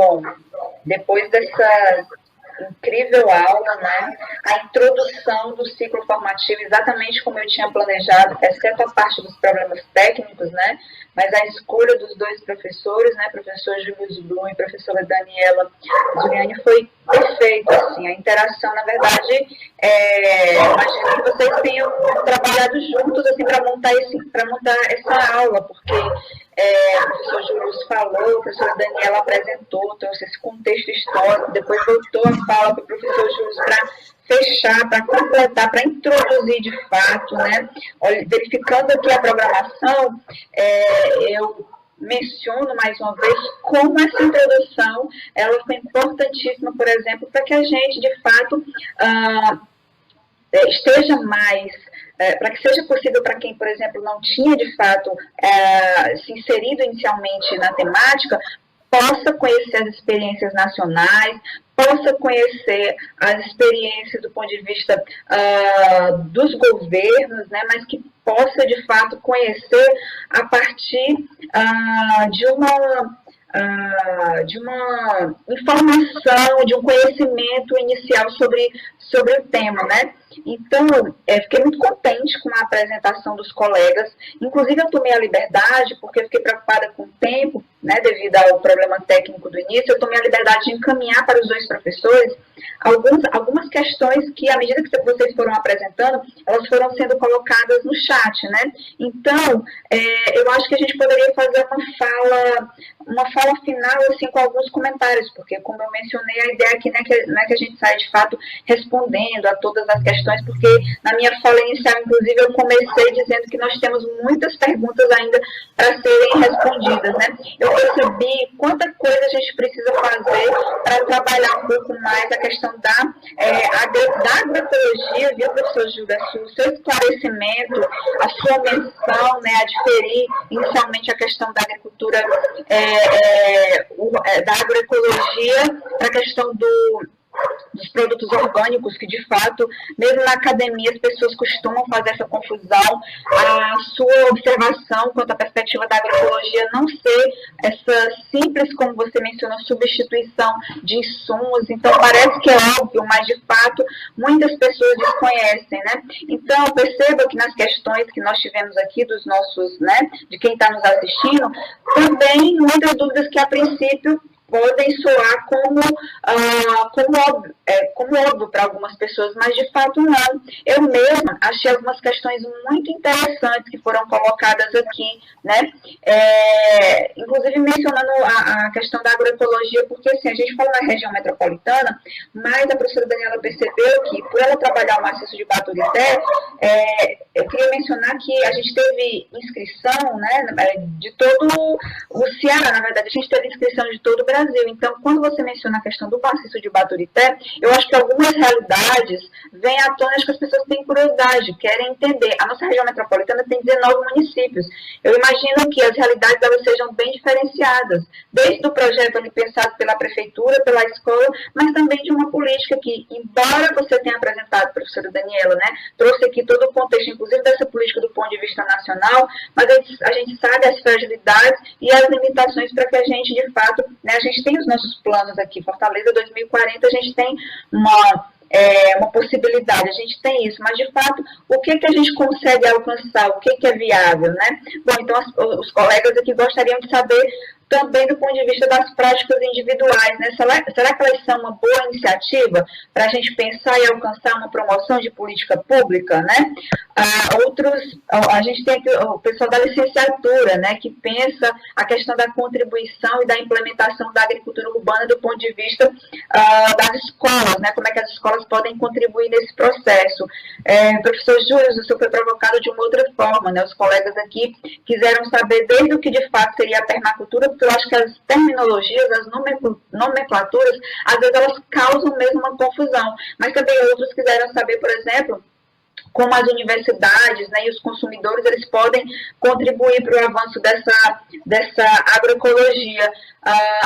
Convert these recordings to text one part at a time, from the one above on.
Bom, depois dessa incrível aula, né? A introdução do ciclo formativo, exatamente como eu tinha planejado, exceto a parte dos problemas técnicos, né? Mas a escolha dos dois professores, né? Professor Júlio Blum e professora Daniela Giuliani, foi perfeita, assim. A interação, na verdade, imagino que vocês tenham trabalhado juntos, assim, para montar essa aula, porque o professor Júlio falou, a professora Daniela apresentou, trouxe esse contexto histórico, depois voltou a fala para o professor Júlio para fechar, para completar, para introduzir de fato, né? Olha, verificando aqui a programação, eu menciono mais uma vez como essa introdução ela foi importantíssima, por exemplo, para que a gente, de fato, esteja mais, para que seja possível para quem, por exemplo, não tinha, de fato, se inserido inicialmente na temática, possa conhecer as experiências nacionais, possa conhecer as experiências do ponto de vista dos governos, né, mas que possa, de fato, conhecer a partir de uma informação, de um conhecimento inicial sobre o tema, né? Então, fiquei muito contente com a apresentação dos colegas. Inclusive, eu tomei a liberdade, porque eu fiquei preocupada com o tempo, né, devido ao problema técnico do início, eu tomei a liberdade de encaminhar para os dois professores algumas questões que, à medida que vocês foram apresentando, elas foram sendo colocadas no chat, né? Então, eu acho que a gente poderia fazer uma fala final, assim, com alguns comentários, porque, como eu mencionei, a ideia aqui não é que a gente saia, de fato, respondendo a todas as questões, porque na minha fala inicial, inclusive, eu comecei dizendo que nós temos muitas perguntas ainda para serem respondidas, né? Eu percebi quanta coisa a gente precisa fazer para trabalhar um pouco mais a questão da agroecologia, viu, professor Gilda, o seu esclarecimento, a sua menção, né, a diferir inicialmente a questão da agricultura, da agroecologia para a questão dos produtos orgânicos, que de fato, mesmo na academia, as pessoas costumam fazer essa confusão. A sua observação quanto à perspectiva da agroecologia não ser essa simples, como você mencionou, substituição de insumos, então parece que é óbvio, mas de fato muitas pessoas desconhecem, né? Então perceba que nas questões que nós tivemos aqui dos nossos, né, de quem está nos assistindo, também muitas dúvidas que a princípio podem soar como óbvio para algumas pessoas, mas de fato não. Eu mesma achei algumas questões muito interessantes que foram colocadas aqui, né? Inclusive mencionando a questão da agroecologia, porque assim, a gente fala na região metropolitana, mas a professora Daniela percebeu que, por ela trabalhar o maciço de Baturité, eu queria mencionar que a gente teve inscrição, né, de todo o Ceará, na verdade, a gente teve inscrição de todo o Brasil. Então, quando você menciona a questão do maciço de Baturité, eu acho que algumas realidades vêm à tona, acho que as pessoas têm curiosidade, querem entender. A nossa região metropolitana tem 19 municípios. Eu imagino que as realidades elas sejam bem diferenciadas, desde o projeto ali pensado pela prefeitura, pela escola, mas também de uma política que, embora você tenha apresentado, professora Daniela, né, trouxe aqui todo o contexto, inclusive dessa política do ponto de vista nacional, mas a gente sabe as fragilidades e as limitações para que a gente, de fato, né, a gente tem os nossos planos aqui, Fortaleza 2040, a gente tem uma possibilidade, a gente tem isso, mas de fato, o que a gente consegue alcançar, o que é viável, né? Bom, então os colegas aqui gostariam de saber também do ponto de vista das práticas individuais, né? Será que elas são uma boa iniciativa para a gente pensar e alcançar uma promoção de política pública, né? A gente tem aqui o pessoal da licenciatura, né, que pensa a questão da contribuição e da implementação da agricultura urbana do ponto de vista das escolas, né? Como é que as escolas podem contribuir nesse processo. Professor Júlio, o senhor foi provocado de uma outra forma, né? Os colegas aqui quiseram saber desde o que de fato seria a permacultura, porque eu acho que as terminologias, as nomenclaturas, às vezes elas causam mesmo uma confusão, mas também outros quiseram saber, por exemplo, como as universidades, né, e os consumidores, eles podem contribuir para o avanço dessa agroecologia,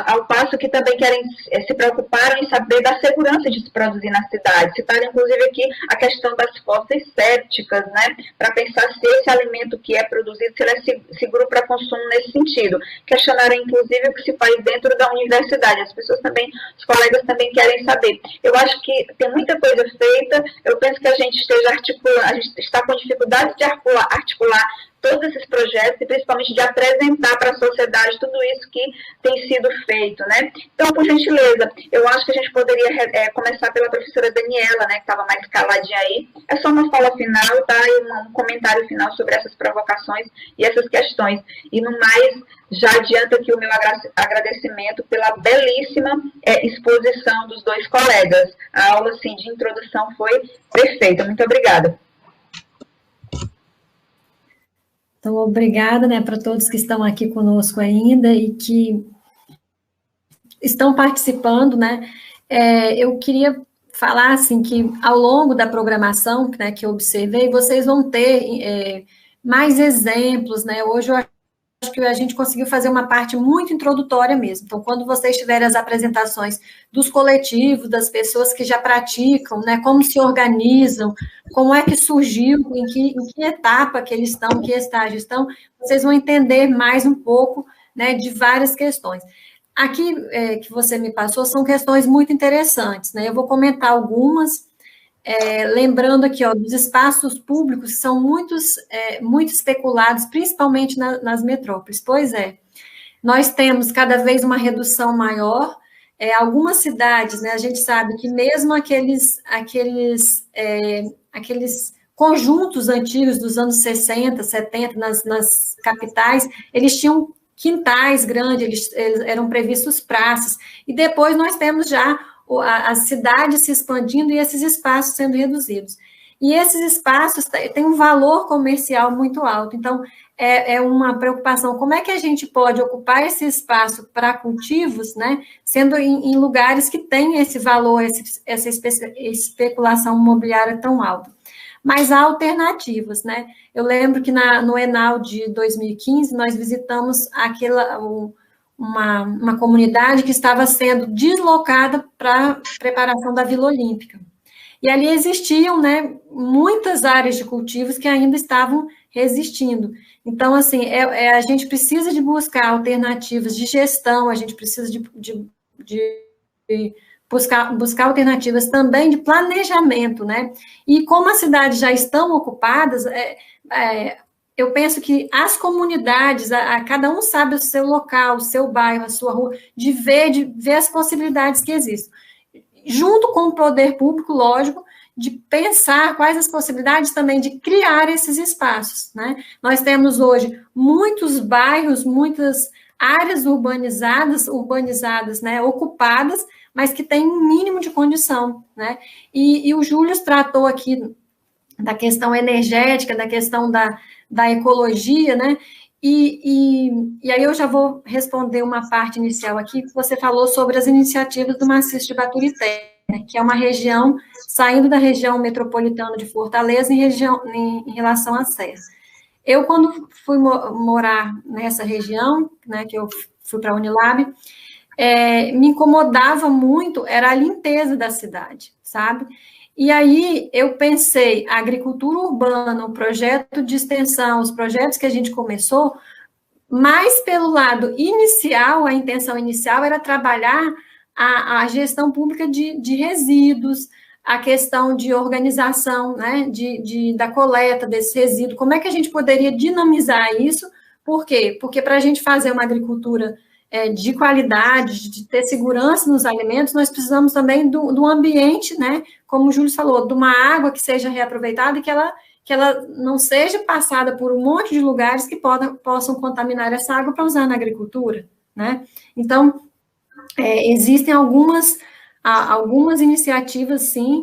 ao passo que também querem se preocupar em saber da segurança de se produzir na cidade. Citaram, inclusive, aqui a questão das fossas sépticas, né, para pensar se esse alimento que é produzido, se ele é seguro para consumo nesse sentido. Questionaram, inclusive, o que se faz dentro da universidade. As pessoas também, os colegas também querem saber. Eu acho que tem muita coisa feita, eu penso que a gente esteja articulando, a gente está com dificuldade de articular todos esses projetos e principalmente de apresentar para a sociedade tudo isso que tem sido feito, né? Então, por gentileza, eu acho que a gente poderia começar pela professora Daniela, né, que estava mais caladinha aí. É só uma fala final, tá? E um comentário final sobre essas provocações e essas questões. E no mais, já adianto aqui o meu agradecimento pela belíssima exposição dos dois colegas. A aula, assim, de introdução foi perfeita. Muito obrigada. Então, obrigada, né, para todos que estão aqui conosco ainda e que estão participando, né. Eu queria falar, assim, que ao longo da programação, né, que eu observei, vocês vão ter mais exemplos, né. Hoje eu acho que a gente conseguiu fazer uma parte muito introdutória mesmo. Então, quando vocês tiverem as apresentações dos coletivos, das pessoas que já praticam, né, como se organizam, como é que surgiu, em que etapa que eles estão, em que estágio estão, vocês vão entender mais um pouco, né, de várias questões. Aqui, que você me passou, são questões muito interessantes, né, eu vou comentar algumas, lembrando aqui, ó, dos espaços públicos que são muito especulados, principalmente nas metrópoles. Pois é, nós temos cada vez uma redução maior, algumas cidades, né, a gente sabe que mesmo aqueles conjuntos antigos dos anos 60, 70, nas capitais, eles tinham quintais grandes, eles eram previstos praças, e depois nós temos já a cidade se expandindo e esses espaços sendo reduzidos. E esses espaços têm um valor comercial muito alto, então é uma preocupação, como é que a gente pode ocupar esse espaço para cultivos, né, sendo em lugares que têm esse valor, essa especulação imobiliária tão alta. Mas há alternativas, né, eu lembro que no Enal de 2015, nós visitamos uma comunidade que estava sendo deslocada para preparação da Vila Olímpica. E ali existiam, né, muitas áreas de cultivos que ainda estavam resistindo. Então, assim, a gente precisa de buscar alternativas de gestão, a gente precisa de buscar alternativas também de planejamento, né? E como as cidades já estão ocupadas, eu penso que as comunidades, cada um sabe o seu local, o seu bairro, a sua rua, de ver as possibilidades que existem. Junto com o poder público, lógico, de pensar quais as possibilidades também de criar esses espaços, né? Nós temos hoje muitos bairros, muitas áreas urbanizadas, né, ocupadas, mas que têm um mínimo de condição, né? E o Júlio tratou aqui da questão energética, da questão da ecologia, né? E aí eu já vou responder uma parte inicial aqui, que você falou sobre as iniciativas do Maciço de Baturité, né, que é uma região, saindo da região metropolitana de Fortaleza em relação à Serra. Eu, quando fui morar nessa região, né, que eu fui para a Unilab, me incomodava muito, era a limpeza da cidade, sabe? E aí eu pensei, a agricultura urbana, o projeto de extensão, os projetos que a gente começou, mais pelo lado inicial, a intenção inicial era trabalhar a gestão pública de resíduos, a questão de organização, né, da coleta desse resíduo, como é que a gente poderia dinamizar isso? Por quê? Porque para a gente fazer uma agricultura de qualidade, de ter segurança nos alimentos, nós precisamos também do ambiente, né, como o Júlio falou, de uma água que seja reaproveitada e que ela não seja passada por um monte de lugares que possam contaminar essa água para usar na agricultura, né? Então, existem algumas iniciativas, sim,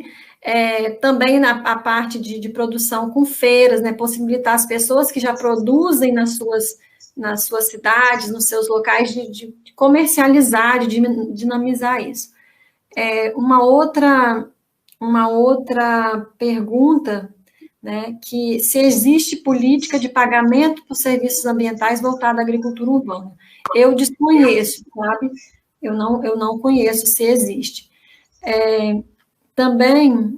também a parte de produção com feiras, né, possibilitar as pessoas que já produzem nas suas cidades, nos seus locais, de comercializar, de dinamizar isso. Uma outra pergunta né, que se existe política de pagamento por serviços ambientais voltada à agricultura urbana. Eu desconheço, sabe? Eu não conheço se existe. Também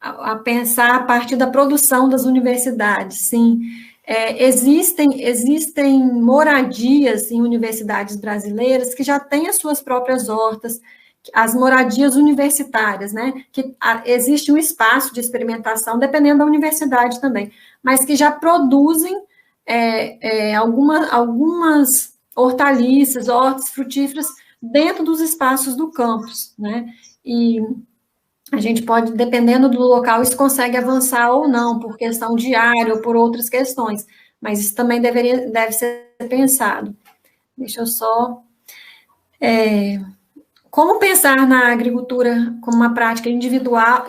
a pensar a partir da produção das universidades, sim. Existem moradias em universidades brasileiras que já têm as suas próprias hortas, as moradias universitárias, né, que existe um espaço de experimentação, dependendo da universidade também, mas que já produzem algumas hortaliças, hortas frutíferas dentro dos espaços do campus, né, e a gente pode, dependendo do local, isso consegue avançar ou não, por questão de área ou por outras questões, mas isso também deve ser pensado. Deixa eu só... Como pensar na agricultura como uma prática individual,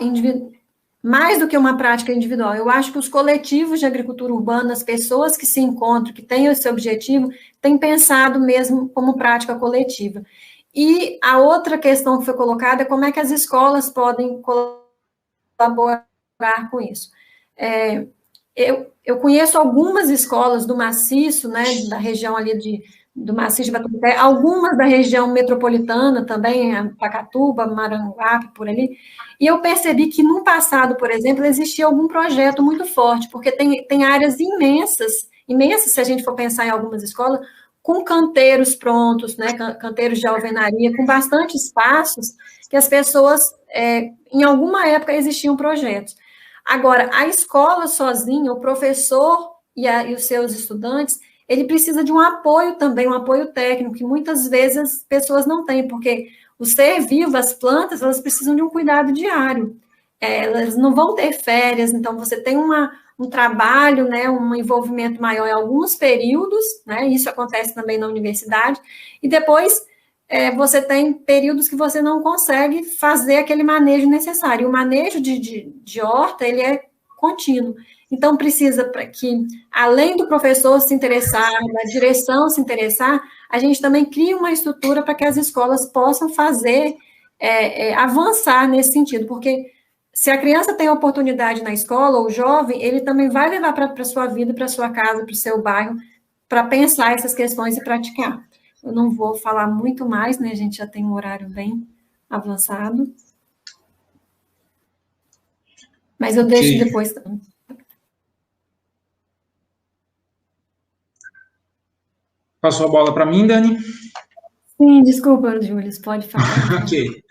mais do que uma prática individual? Eu acho que os coletivos de agricultura urbana, as pessoas que se encontram, que têm esse objetivo, têm pensado mesmo como prática coletiva. E a outra questão que foi colocada é como é que as escolas podem colaborar com isso. Eu conheço algumas escolas do Maciço, né, da região ali do Maciço de Baturité, algumas da região metropolitana também, Pacatuba, Maranguape, por ali, e eu percebi que no passado, por exemplo, existia algum projeto muito forte, porque tem áreas imensas, se a gente for pensar em algumas escolas, com canteiros prontos, né, canteiros de alvenaria, com bastante espaços, que as pessoas, em alguma época, existiam projetos. Agora, a escola sozinha, o professor e os seus estudantes, ele precisa de um apoio também, um apoio técnico, que muitas vezes as pessoas não têm, porque o ser vivo, as plantas, elas precisam de um cuidado diário. Elas não vão ter férias, então você tem um trabalho, né, um envolvimento maior em alguns períodos, né, isso acontece também na universidade, e depois você tem períodos que você não consegue fazer aquele manejo necessário. E o manejo de horta, ele é contínuo. Então, precisa para que, além do professor se interessar, da direção se interessar, a gente também cria uma estrutura para que as escolas possam fazer, avançar nesse sentido, porque se a criança tem oportunidade na escola, o jovem, ele também vai levar para a sua vida, para a sua casa, para o seu bairro, para pensar essas questões e praticar. Eu não vou falar muito mais, né? A gente já tem um horário bem avançado. Mas eu deixo depois também. Passou a bola para mim, Dani? Sim, desculpa, Júlio, pode falar. Ok.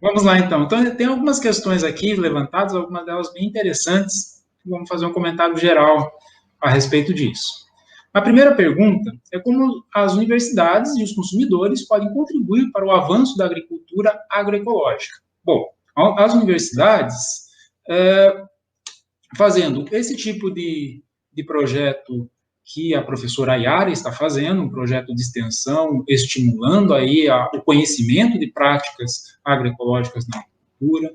Vamos lá, então. Então, tem algumas questões aqui levantadas, algumas delas bem interessantes. Vamos fazer um comentário geral a respeito disso. A primeira pergunta é como as universidades e os consumidores podem contribuir para o avanço da agricultura agroecológica. Bom, as universidades, fazendo esse tipo de projeto que a professora Ayara está fazendo, um projeto de extensão, estimulando aí o conhecimento de práticas agroecológicas na agricultura,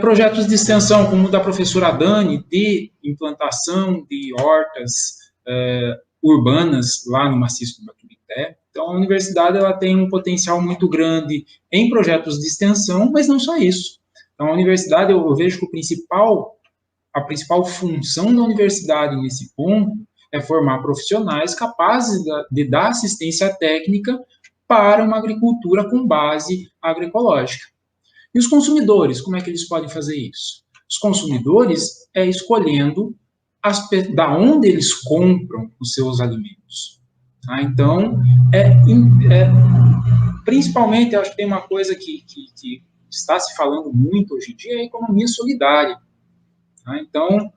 projetos de extensão, como o da professora Dani, de implantação de hortas urbanas lá no Maciço do Baturité. Então, a universidade ela tem um potencial muito grande em projetos de extensão, mas não só isso. Então, a universidade, eu vejo que a principal função da universidade nesse ponto é formar profissionais capazes de dar assistência técnica para uma agricultura com base agroecológica. E os consumidores, como é que eles podem fazer isso? Os consumidores escolhendo da onde eles compram os seus alimentos. Tá? Então, principalmente, eu acho que tem uma coisa que está se falando muito hoje em dia, é a economia solidária. Tá? Então,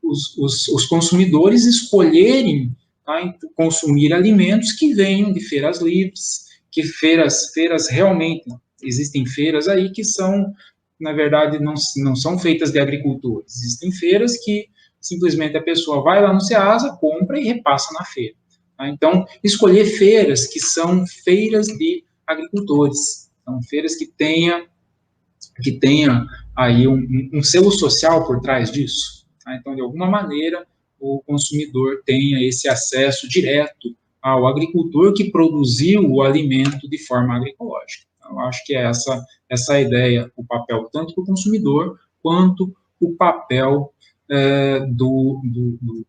os consumidores escolherem, tá, consumir alimentos que venham de feiras livres, que feiras realmente, existem feiras aí que são, na verdade, não são feitas de agricultores, existem feiras que simplesmente a pessoa vai lá no Ceasa, compra e repassa na feira. Tá? Então, escolher feiras que são feiras de agricultores, são feiras que tenha aí um selo social por trás disso. Tá? Então, de alguma maneira, o consumidor tenha esse acesso direto ao agricultor que produziu o alimento de forma agroecológica. Então, eu acho que é essa a ideia, o papel tanto do consumidor quanto o papel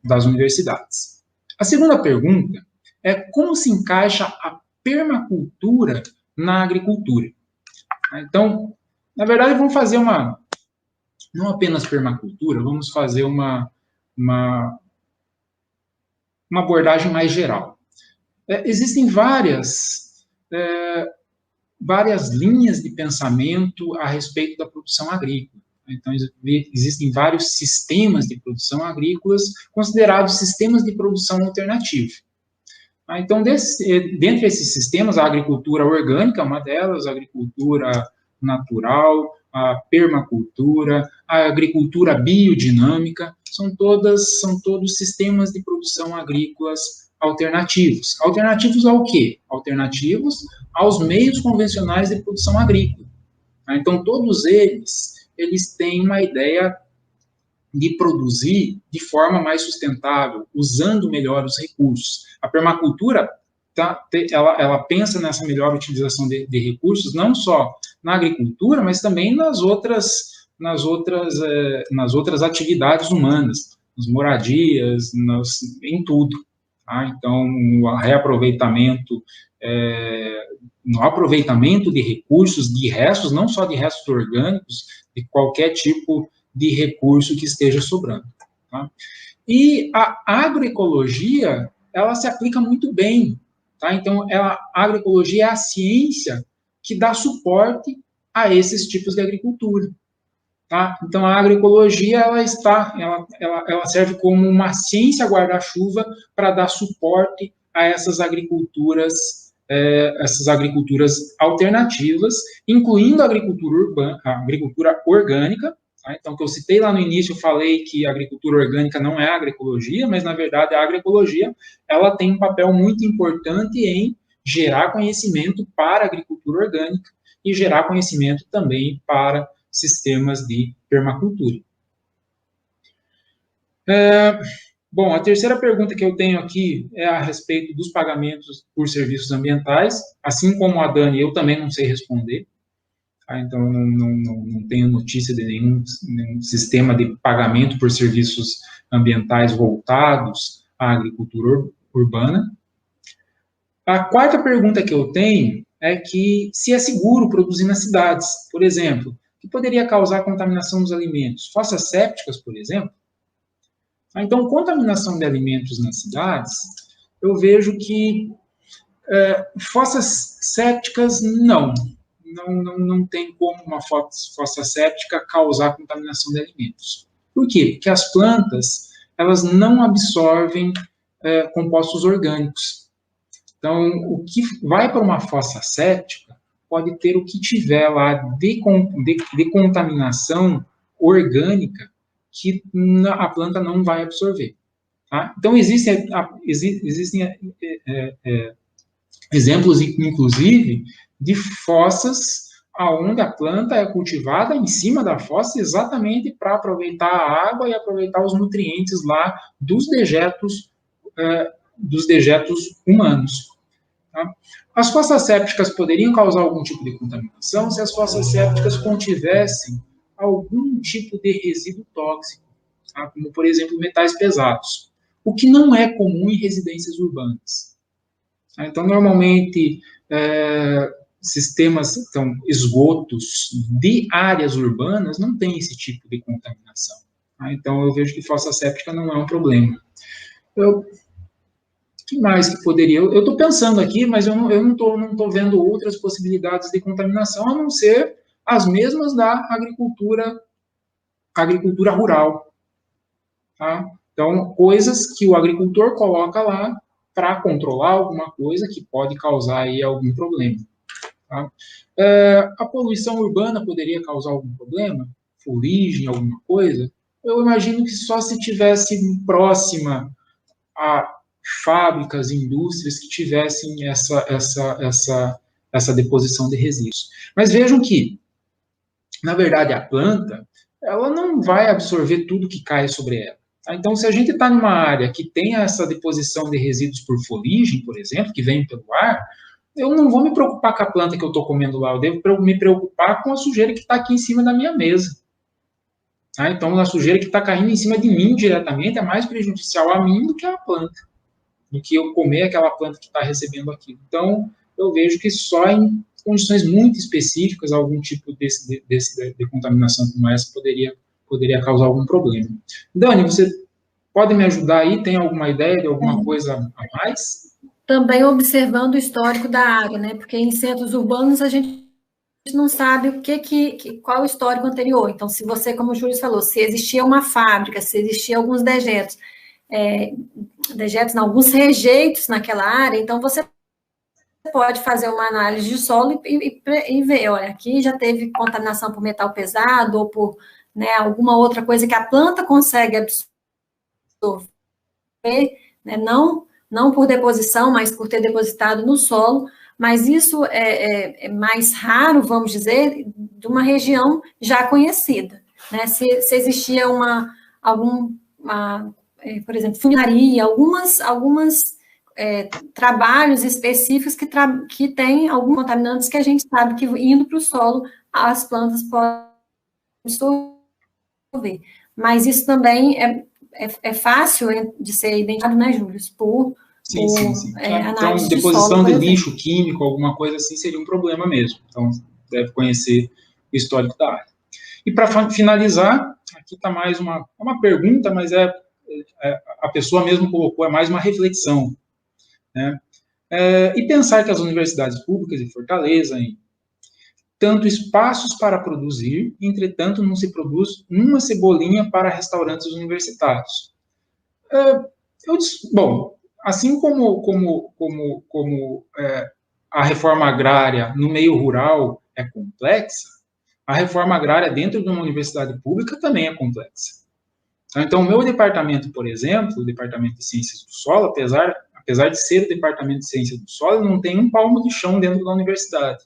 das universidades. A segunda pergunta é como se encaixa a permacultura na agricultura. Então, na verdade, vamos fazer não apenas permacultura, vamos fazer uma abordagem mais geral. Existem várias linhas de pensamento a respeito da produção agrícola. Então, existem vários sistemas de produção agrícolas considerados sistemas de produção alternativo. Então, dentre esses sistemas, a agricultura orgânica é uma delas, a agricultura natural, a permacultura, a agricultura biodinâmica, são todos sistemas de produção agrícolas alternativos. Alternativos ao quê? Alternativos aos meios convencionais de produção agrícola. Então, todos eles têm uma ideia de produzir de forma mais sustentável, usando melhor os recursos. A permacultura, ela pensa nessa melhor utilização de recursos, não só na agricultura, mas também nas outras atividades humanas, nas moradias, em tudo. Tá? Então, no aproveitamento de recursos, de restos, não só de restos orgânicos, de qualquer tipo de recurso que esteja sobrando. Tá? E a agroecologia, ela se aplica muito bem. Tá? Então, a agroecologia é a ciência que dá suporte a esses tipos de agricultura. Tá? Então, a agroecologia ela serve como uma ciência guarda-chuva para dar suporte a essas agriculturas alternativas, incluindo a agricultura orgânica. Tá? Então, que eu citei lá no início, eu falei que a agricultura orgânica não é agroecologia, mas, na verdade, a agroecologia ela tem um papel muito importante em gerar conhecimento para a agricultura orgânica e gerar conhecimento também para sistemas de permacultura. Bom, a terceira pergunta que eu tenho aqui é a respeito dos pagamentos por serviços ambientais. Assim como a Dani, eu também não sei responder. Tá? Então, não tenho notícia de nenhum sistema de pagamento por serviços ambientais voltados à agricultura urbana. A quarta pergunta que eu tenho é que se é seguro produzir nas cidades, por exemplo, que poderia causar contaminação dos alimentos, fossas sépticas, por exemplo. Então, contaminação de alimentos nas cidades, eu vejo que fossas sépticas, não tem como uma fossa séptica causar contaminação de alimentos. Por quê? Porque as plantas, elas não absorvem compostos orgânicos. Então, o que vai para uma fossa séptica pode ter o que tiver lá de contaminação orgânica que a planta não vai absorver. Tá? Então, existem exemplos, inclusive, de fossas onde a planta é cultivada em cima da fossa exatamente para aproveitar a água e aproveitar os nutrientes lá dos dejetos humanos. Tá? As fossas sépticas poderiam causar algum tipo de contaminação se as fossas sépticas contivessem algum tipo de resíduo tóxico, tá? Como, por exemplo, metais pesados, o que não é comum em residências urbanas. Tá? Então, normalmente, esgotos de áreas urbanas não têm esse tipo de contaminação. Tá? Então, eu vejo que fossa séptica não é um problema. O que mais que poderia? Eu estou pensando aqui, mas eu não estou vendo outras possibilidades de contaminação, a não ser as mesmas da agricultura rural. Tá? Então, coisas que o agricultor coloca lá para controlar alguma coisa que pode causar aí algum problema. Tá? A poluição urbana poderia causar algum problema? Fuligem, alguma coisa? Eu imagino que só se tivesse próxima a fábricas, indústrias que tivessem essa deposição de resíduos. Mas vejam que, na verdade, a planta, ela não vai absorver tudo que cai sobre ela. Tá? Então, se a gente está numa área que tem essa deposição de resíduos por foligem, por exemplo, que vem pelo ar, eu não vou me preocupar com a planta que eu estou comendo lá, eu devo me preocupar com a sujeira que está aqui em cima da minha mesa. Tá? Então, a sujeira que está caindo em cima de mim diretamente é mais prejudicial a mim do que a planta, do que eu comer aquela planta que está recebendo aquilo. Então, eu vejo que só em condições muito específicas, algum tipo de contaminação como essa poderia causar algum problema. Dani, você pode me ajudar aí? Tem alguma ideia de alguma coisa a mais? Também observando o histórico da área, né? Porque em centros urbanos a gente não sabe qual é o histórico anterior. Então, se você, como o Júlio falou, se existia uma fábrica, se existia alguns dejetos alguns rejeitos naquela área, então você pode fazer uma análise de solo e ver, olha, aqui já teve contaminação por metal pesado ou por, né, alguma outra coisa que a planta consegue absorver, né, não por deposição, mas por ter depositado no solo, mas isso é mais raro, vamos dizer, de uma região já conhecida, né? Se existia por exemplo, funilaria, algumas trabalhos específicos que têm alguns contaminantes que a gente sabe que indo para o solo, as plantas podem absorver. Mas isso também é fácil de ser identificado, né, Júlio? Sim. Então, análise deposição de lixo químico, alguma coisa assim, seria um problema mesmo. Então, deve conhecer o histórico da área. E para finalizar, aqui está mais uma pergunta, mas a pessoa mesmo colocou, é mais uma reflexão, né? E pensar que as universidades públicas de Fortaleza têm tanto espaços para produzir, entretanto, não se produz uma cebolinha para restaurantes universitários. Bom, assim como a reforma agrária no meio rural é complexa, a reforma agrária dentro de uma universidade pública também é complexa. Então, o meu departamento, por exemplo, o Departamento de Ciências do Solo, apesar de ser o Departamento de Ciências do Solo, não tem um palmo de chão dentro da universidade.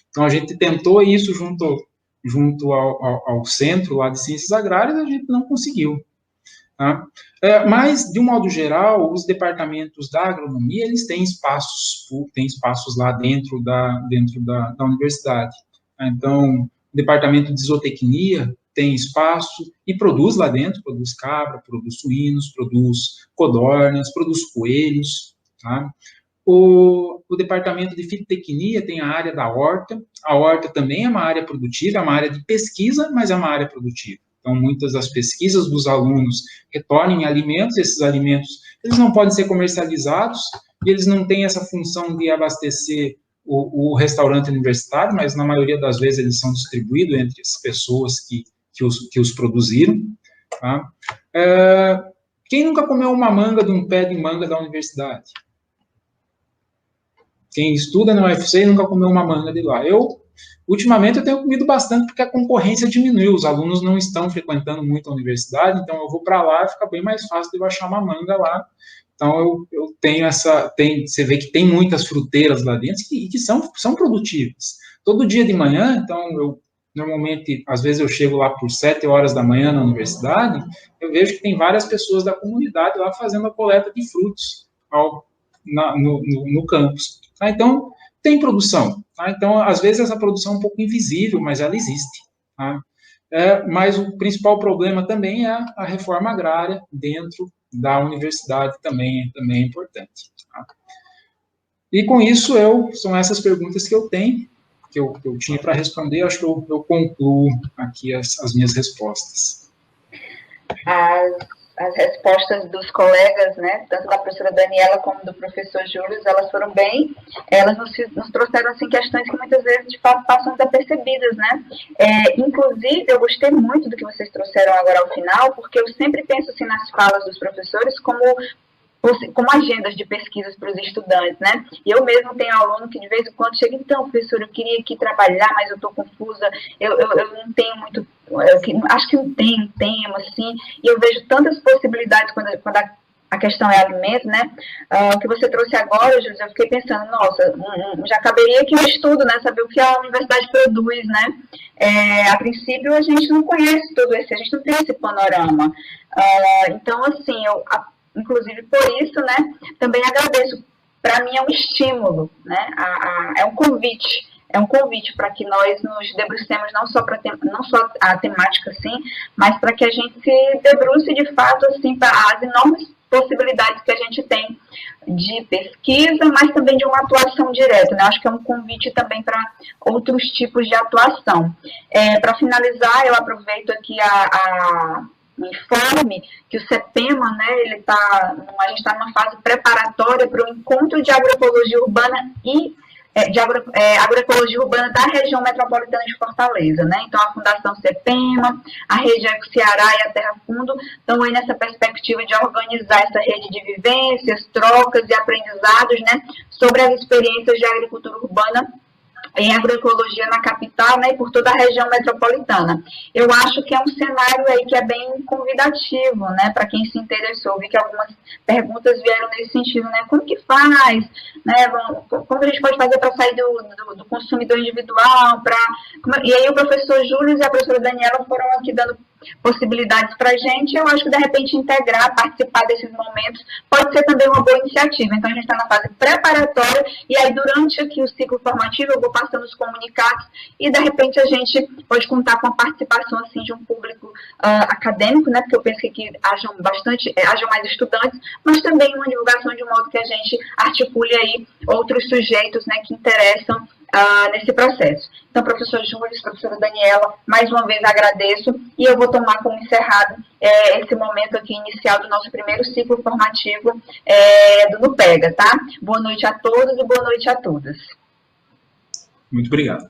Então, a gente tentou isso junto ao centro lá de Ciências Agrárias, a gente não conseguiu. Tá? Mas, de um modo geral, os departamentos da agronomia, eles têm espaços lá dentro da universidade. Então, o departamento de zootecnia tem espaço e produz lá dentro, produz cabra, produz suínos, produz codornas, produz coelhos. Tá? O departamento de fitotecnia tem a área da horta. A horta também é uma área produtiva, é uma área de pesquisa, mas é uma área produtiva. Então, muitas das pesquisas dos alunos retornam em alimentos, esses alimentos eles não podem ser comercializados, e eles não têm essa função de abastecer o restaurante universitário, mas na maioria das vezes eles são distribuídos entre as pessoas que os produziram. Tá? Quem nunca comeu uma manga de um pé de manga da universidade? Quem estuda na UFC nunca comeu uma manga de lá. Ultimamente, eu tenho comido bastante porque a concorrência diminuiu, os alunos não estão frequentando muito a universidade, então eu vou para lá e fica bem mais fácil de eu achar uma manga lá. Então, eu tenho você vê que tem muitas fruteiras lá dentro que são produtivas. Todo dia de manhã, então, normalmente, às vezes eu chego lá por 7 horas da manhã na universidade, eu vejo que tem várias pessoas da comunidade lá fazendo a coleta de frutos no campus. Tá? Então, tem produção. Tá? Então, às vezes, essa produção é um pouco invisível, mas ela existe. Tá? Mas o principal problema também é a reforma agrária dentro da universidade, também é importante. Tá? E com isso, são essas perguntas que eu tenho, que eu tinha para responder. Acho que eu concluo aqui as minhas respostas. As respostas dos colegas, né, tanto da professora Daniela como do professor Júlio, elas foram elas nos trouxeram, assim, questões que muitas vezes, de fato, passam desapercebidas, né, inclusive, eu gostei muito do que vocês trouxeram agora ao final, porque eu sempre penso, assim, nas falas dos professores como agendas de pesquisas para os estudantes, né? E eu mesmo tenho aluno que de vez em quando chega, então, professor, eu queria aqui trabalhar, mas eu estou confusa, eu não tenho muito, acho que não tenho tema, assim, e eu vejo tantas possibilidades quando a questão é alimento, né? O que você trouxe agora, Júlio, eu fiquei pensando, nossa, já caberia aqui um estudo, né? Saber o que a universidade produz, né? A princípio, a gente não conhece tudo isso, a gente não tem esse panorama. Então, assim, inclusive por isso, né, também agradeço. Para mim é um estímulo, né, é um convite é um convite para que nós nos debrucemos não só a temática, assim, mas para que a gente se debruce de fato assim, para as enormes possibilidades que a gente tem de pesquisa, mas também de uma atuação direta, né? Acho que é um convite também para outros tipos de atuação. Para finalizar, eu aproveito aqui o informe que o CEPEMA, né, a gente está numa fase preparatória para o encontro de agroecologia urbana e agroecologia urbana da região metropolitana de Fortaleza, né? Então, a Fundação CEPEMA, a Rede Eco Ceará e a Terra Fundo estão aí nessa perspectiva de organizar essa rede de vivências, trocas e aprendizados, né, sobre as experiências de agricultura urbana em agroecologia na capital, né, e por toda a região metropolitana. Eu acho que é um cenário aí que é bem convidativo, né, para quem se interessou. Vi que algumas perguntas vieram nesse sentido, né, como que faz, né, como a gente pode fazer para sair do consumidor individual, e aí o professor Júlio e a professora Daniela foram aqui dando possibilidades para a gente. Eu acho que, de repente, integrar, participar desses momentos pode ser também uma boa iniciativa. Então, a gente está na fase preparatória e aí, durante aqui o ciclo formativo, eu vou passando os comunicados e, de repente, a gente pode contar com a participação, assim, de um público acadêmico, né, porque eu penso que hajam mais estudantes, mas também uma divulgação de modo que a gente articule aí outros sujeitos, né, que interessam nesse processo. Então, professor Júlio, professora Daniela, mais uma vez agradeço e eu vou tomar como encerrado esse momento aqui inicial do nosso primeiro ciclo formativo do NUPEGA, tá? Boa noite a todos e boa noite a todas. Muito obrigado.